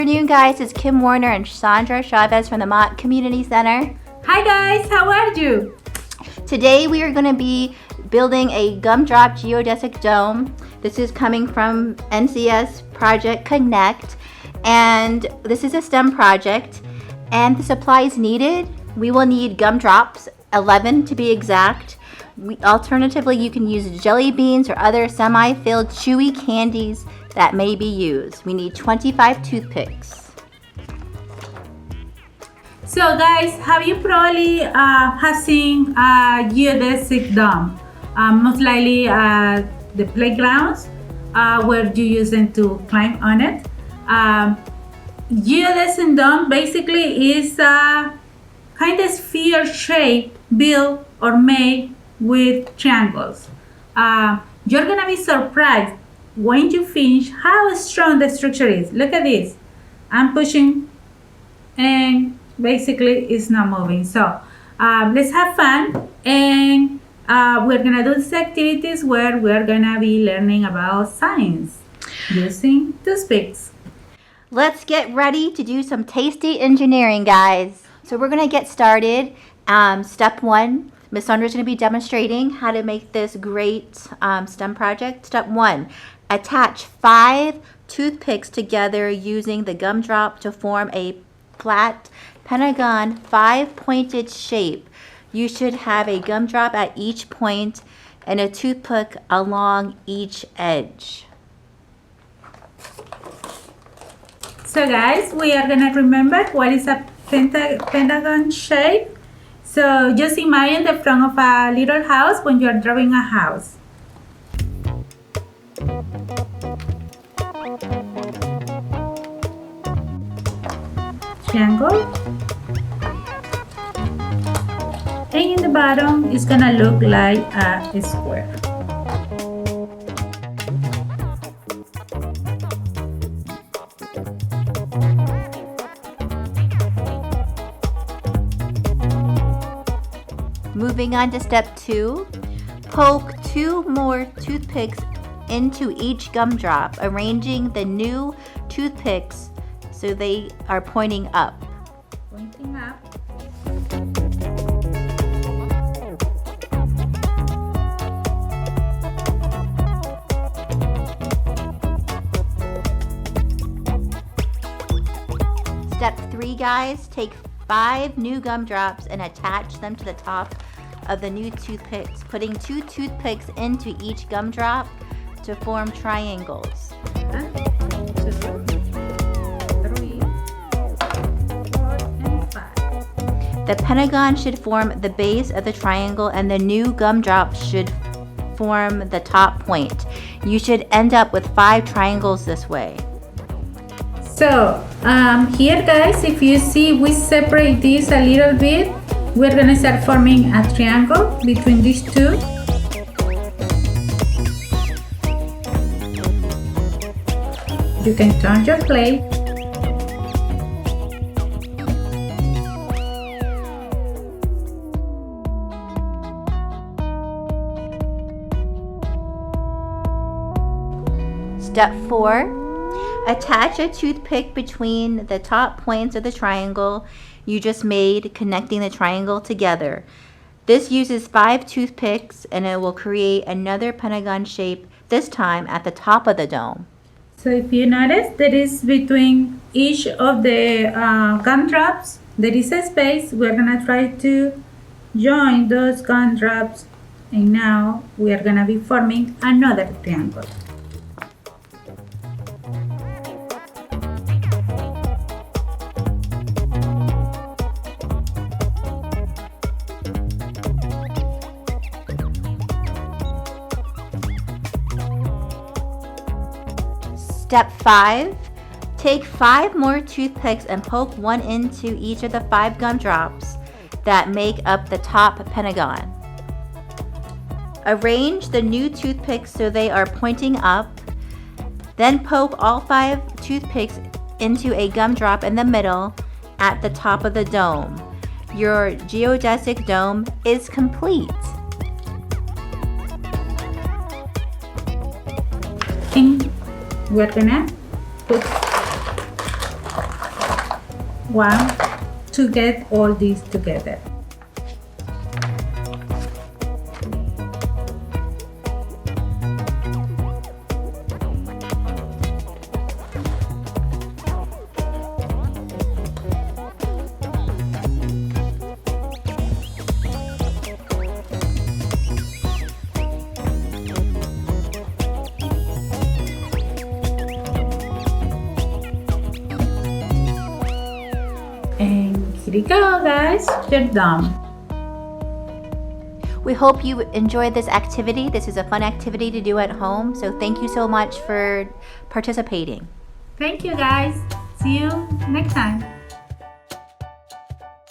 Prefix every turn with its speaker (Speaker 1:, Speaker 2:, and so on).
Speaker 1: afternoon, guys. It's Kim Warner and Sandra Chavez from the Mott Community Center.
Speaker 2: Hi guys, how are you?
Speaker 1: Today we are going to be building a Gumdrop Geodesic dome. This is coming from NCS Project Connect, and this is a STEM project. And the supplies needed, we will need gumdrops, 11 to be exact. Alternatively, you can use jelly beans or other semi-filled chewy candies that may be used. We need 25 toothpicks.
Speaker 2: So guys, have you probably have seen a geodesic dome? Most likely the playgrounds where you use them to climb on it. Geodesic dome basically is a kind of sphere shape built or made with triangles. You're gonna be surprised when you finish how strong the structure is. Look at this. I'm pushing and basically it's not moving. So let's have fun, and we're gonna do these activities where we're gonna be learning about science using toothpicks.
Speaker 1: Let's get ready to do some tasty engineering, guys. So we're gonna get started. Step 1, Miss Sandra's gonna be demonstrating how to make this great STEM project. Step 1, attach 5 toothpicks together using the gumdrop to form a flat pentagon 5-pointed shape. You should have a gumdrop at each point and a toothpick along each edge.
Speaker 2: So guys, we are gonna remember what is a pentagon shape. So just imagine the front of a little house when you are drawing a house. Triangle. And in the bottom, it's gonna look like a square.
Speaker 1: Moving on to step 2, poke 2 more toothpicks into each gumdrop, arranging the new toothpicks so they are pointing up.
Speaker 2: Pointing up.
Speaker 1: Step 3, guys, take 5 new gumdrops and attach them to the top of the new toothpicks, putting 2 toothpicks into each gumdrop to form triangles.
Speaker 2: 1, 2, 3, 4, and 5.
Speaker 1: The pentagon should form the base of the triangle and the new gumdrop should form the top point. You should end up with 5 triangles this way.
Speaker 2: So here guys, if you see, we separate this a little bit. We're gonna start forming a triangle between these two. You can turn your plate.
Speaker 1: Step 4. Attach a toothpick between the top points of the triangle you just made, connecting the triangle together. This uses 5 toothpicks and it will create another pentagon shape, this time at the top of the dome.
Speaker 2: So if you notice, there is between each of the gumdrops, there is a space. We're gonna try to join those gumdrops, and now we are gonna be forming another triangle.
Speaker 1: Step 5, take 5 more toothpicks and poke 1 into each of the 5 gumdrops that make up the top pentagon. Arrange the new toothpicks so they are pointing up. Then poke all 5 toothpicks into a gumdrop in the middle at the top of the dome. Your geodesic dome is complete.
Speaker 2: And we're gonna put one to get all these together. And here you go, guys, you're done.
Speaker 1: We hope you enjoyed this activity. This is a fun activity to do at home. So thank you so much for participating.
Speaker 2: Thank you, guys. See you next time.